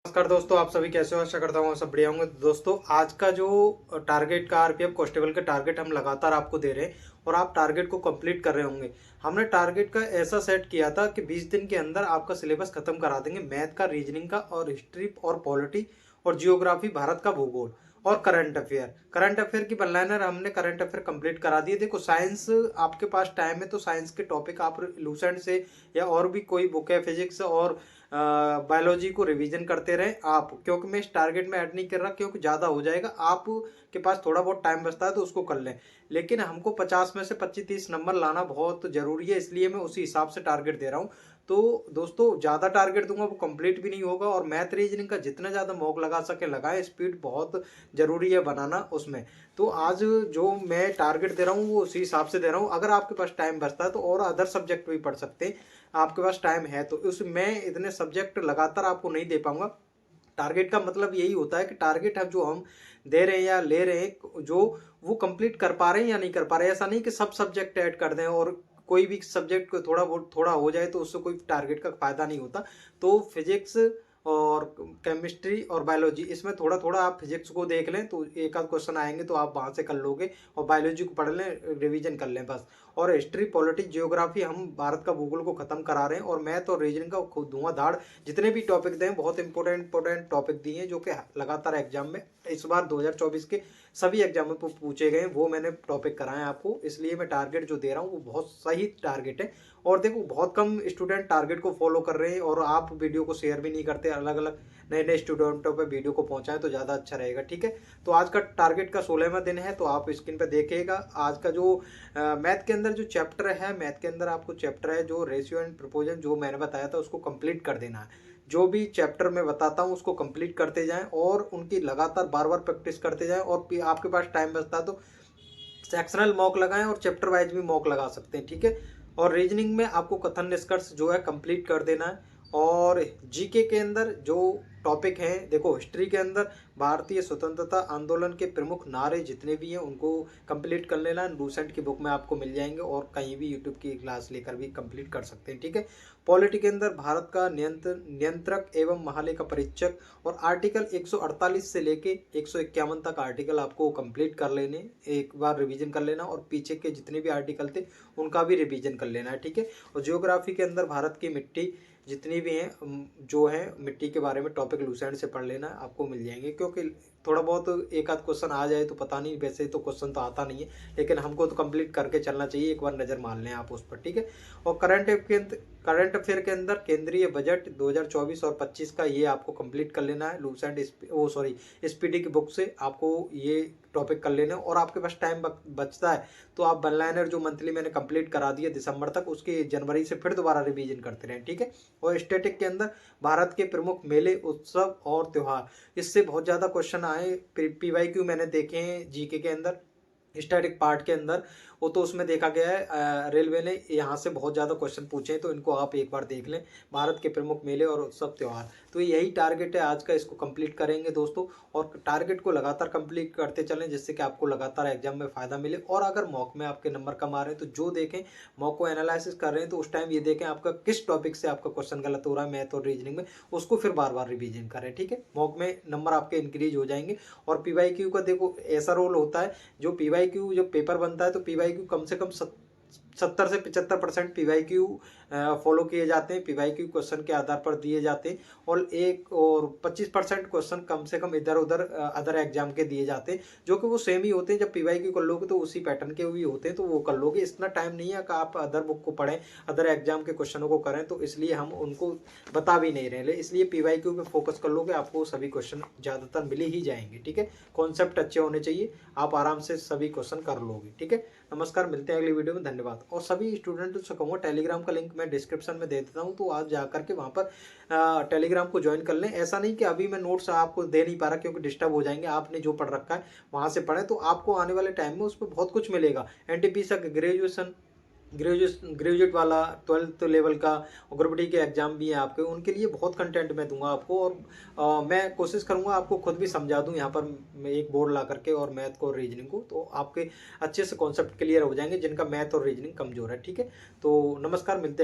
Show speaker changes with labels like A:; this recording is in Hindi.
A: नमस्कार दोस्तों, आप सभी कैसे हो? आशा करता हूँ आप सब बढ़िया होंगे। दोस्तों, आज का जो टारगेट का आरपीएफ कांस्टेबल के टारगेट हम लगातार आपको दे रहे हैं और आप टारगेट को कंप्लीट कर रहे होंगे। हमने टारगेट का ऐसा सेट किया था कि 20 दिन के अंदर आपका सिलेबस खत्म करा देंगे। मैथ का, रीजनिंग का और हिस्ट्री और पॉलिटी और जियोग्राफी, भारत का भूगोल और करंट अफेयर की वन लाइनर हमने करंट अफेयर कंप्लीट करा दिए। देखो, साइंस आपके पास टाइम है तो साइंस के टॉपिक आप लूसेंट से या और भी कोई बुक है फिजिक्स और बायोलॉजी को रिवीजन करते रहे आप, क्योंकि मैं इस टारगेट में ऐड नहीं कर रहा क्योंकि ज़्यादा हो जाएगा। आप के पास थोड़ा बहुत टाइम बचता है तो उसको कर लें, लेकिन हमको 50 में से 25-30 नंबर लाना बहुत ज़रूरी है, इसलिए मैं उसी हिसाब से टारगेट दे रहा हूँ। तो दोस्तों, ज़्यादा टारगेट दूंगा वो कंप्लीट भी नहीं होगा। और मैथ रीजनिंग का जितना ज़्यादा मॉक लगा सके लगाएं, स्पीड बहुत ज़रूरी है बनाना उसमें। तो आज जो मैं टारगेट दे रहा हूँ वो उसी हिसाब से दे रहा हूँ। अगर आपके पास टाइम बचता है तो और अदर सब्जेक्ट भी पढ़ सकते हैं, आपके पास टाइम है तो। उसमें इतने सब्जेक्ट लगातार आपको नहीं दे पाऊंगा। टारगेट का मतलब यही होता है कि टारगेट है जो हम दे रहे हैं या ले रहे हैं, जो वो कंप्लीट कर पा रहे हैं या नहीं कर पा रहे हैं। ऐसा नहीं कि सब सब्जेक्ट ऐड कर दें और कोई भी सब्जेक्ट को थोड़ा बहुत थोड़ा हो जाए तो उससे कोई टारगेट का फायदा नहीं होता। तो फिजिक्स और केमिस्ट्री और बायोलॉजी, इसमें थोड़ा थोड़ा आप फिजिक्स को देख लें तो एक आध क्वेश्चन आएंगे तो आप वहां से कर लोगे, और बायोलॉजी को पढ़ लें, रिवीजन कर लें बस। और हिस्ट्री, पॉलिटिक्स, जियोग्राफी हम भारत का भूगोल को खत्म करा रहे हैं। और मैथ और रीजनिंग का खुद धुआंधाड़ जितने भी टॉपिक दें, बहुत इंपॉर्टेंट टॉपिक दिए हैं जो कि लगातार एग्जाम में इस बार 2024 के सभी एग्जाम में पूछे गए हैं, वो मैंने टॉपिक कराए हैं आपको। इसलिए मैं टारगेट जो दे रहा हूँ वो बहुत सही टारगेट है। और देखो, बहुत कम स्टूडेंट टारगेट को फॉलो कर रहे हैं और आप वीडियो को शेयर भी नहीं करते। अलग अलग नए नए स्टूडेंटों पे वीडियो को पहुंचाएं तो ज़्यादा अच्छा रहेगा, ठीक है। तो आज का टारगेट का 16वां दिन है, तो आप स्क्रीन पे देखिएगा। आज का जो मैथ के अंदर जो चैप्टर है, मैथ के अंदर आपको चैप्टर है जो रेशियो एंड प्रोपोर्शन, जो मैंने बताया था उसको कंप्लीट कर देना है। जो भी चैप्टर मैं बताता हूँ उसको कंप्लीट करते जाएं और उनकी लगातार बार बार प्रैक्टिस करते जाएं। और आपके पास टाइम बचता है तो सेक्शनल मॉक लगाएं और चैप्टर वाइज भी मॉक लगा सकते हैं, ठीक है। और रीजनिंग में आपको कथन निष्कर्ष जो है कंप्लीट कर देना है। और जीके के अंदर जो टॉपिक हैं, देखो, हिस्ट्री के अंदर भारतीय स्वतंत्रता आंदोलन के प्रमुख नारे जितने भी हैं उनको कंप्लीट कर लेना। लूसेंट की बुक में आपको मिल जाएंगे और कहीं भी यूट्यूब की क्लास लेकर भी कंप्लीट कर सकते हैं, ठीक है। पॉलिटी के अंदर भारत का नियंत्रक एवं महालेखा परीक्षक और आर्टिकल 148 से लेके 151 तक आर्टिकल आपको कंप्लीट कर लेने, एक बार रिवीजन कर लेना। और पीछे के जितने भी आर्टिकल थे उनका भी रिवीजन कर लेना है, ठीक है। और जियोग्राफी के अंदर भारत की मिट्टी जितनी भी हैं, जो है मिट्टी के बारे में टॉपिक लूसेंट से पढ़ लेना, आपको मिल जाएंगे। क्योंकि थोड़ा बहुत एक आध क्वेश्चन आ जाए तो पता नहीं, वैसे तो क्वेश्चन तो आता नहीं है, लेकिन हमको तो कंप्लीट करके चलना चाहिए। एक बार नज़र मार लें आप उस पर, ठीक है। और करंट अफेयर के अंदर केंद्रीय बजट 2024 और 25 का ये आपको कंप्लीट कर लेना है। लूसेंट एसपीडी की बुक से आपको ये टॉपिक कर लेना है। और आपके पास टाइम बचता है तो आप वन लाइनर जो मंथली मैंने कंप्लीट करा दिया दिसंबर तक, उसके जनवरी से फिर दोबारा रिवीजन करते रहें, ठीक है। और स्टैटिक के अंदर भारत के प्रमुख मेले, उत्सव और त्योहार, इससे बहुत ज़्यादा क्वेश्चन आए। पीवाईक्यू मैंने देखे हैं जीके के अंदर, स्टैटिक पार्ट के अंदर, वो तो उसमें देखा गया है रेलवे ने यहाँ से बहुत ज़्यादा क्वेश्चन पूछे हैं, तो इनको आप एक बार देख लें। भारत के प्रमुख मेले और उत्सव त्यौहार, तो यही टारगेट है आज का, इसको कंप्लीट करेंगे दोस्तों। और टारगेट को लगातार कंप्लीट करते चलें जिससे कि आपको लगातार एग्जाम में फ़ायदा मिले। और अगर मॉक में आपके नंबर कम आ रहे हैं तो जो देखें, मॉक को एनालिसिस कर रहे हैं तो उस टाइम ये देखें आपका किस टॉपिक से आपका क्वेश्चन गलत हो रहा है मैथ और रीजनिंग में, उसको फिर बार बार रिवीजन करें, ठीक है। मॉक में नंबर आपके इंक्रीज हो जाएंगे। और पीवाईक्यू का देखो ऐसा रोल होता है, जो पीवाईक्यू जब पेपर बनता है तो पीवाईक्यू कम से कम 70 से 75% पीवाईक्यू फॉलो किए जाते हैं, पीवाईक्यू क्वेश्चन के आधार पर दिए जाते हैं। और 25% क्वेश्चन कम से कम इधर उधर अदर एग्जाम के दिए जाते हैं, जो कि वो सेम ही होते हैं। जब पीवाईक्यू कर लोगे तो उसी पैटर्न के भी होते हैं, तो वो कर लोगे। इतना टाइम नहीं है कि आप अदर बुक को पढ़ें, अदर एग्जाम के क्वेश्चनों को करें, तो इसलिए हम उनको बता भी नहीं रहे। इसलिए पीवाईक्यू पे फोकस कर लोगे, आपको सभी क्वेश्चन ज़्यादातर मिल ही जाएंगे, ठीक है। कॉन्सेप्ट अच्छे होने चाहिए, आप आराम से सभी क्वेश्चन कर लोगे, ठीक है। नमस्कार, मिलते हैं अगली वीडियो में, धन्यवाद। और सभी स्टूडेंट से कहूँगा टेलीग्राम का लिंक मैं डिस्क्रिप्शन में दे देता हूँ, तो आप जा करके वहाँ पर टेलीग्राम को ज्वाइन कर लें। ऐसा नहीं कि अभी मैं नोट्स आपको दे नहीं पा रहा क्योंकि डिस्टर्ब हो जाएंगे, आपने जो पढ़ रखा है वहाँ से पढ़ें, तो आपको आने वाले टाइम में उस पर बहुत कुछ मिलेगा। एनटीपीसी का ग्रेजुएट वाला 12th लेवल का, और ग्रुप डी के एग्जाम भी हैं आपके, उनके लिए बहुत कंटेंट मैं दूंगा आपको। और मैं कोशिश करूंगा आपको खुद भी समझा दूं यहाँ पर मैं एक बोर्ड ला करके, और मैथ को और रीजनिंग को, तो आपके अच्छे से कॉन्सेप्ट क्लियर हो जाएंगे जिनका मैथ और रीजनिंग कमजोर है, ठीक है। तो नमस्कार, मिलते हैं।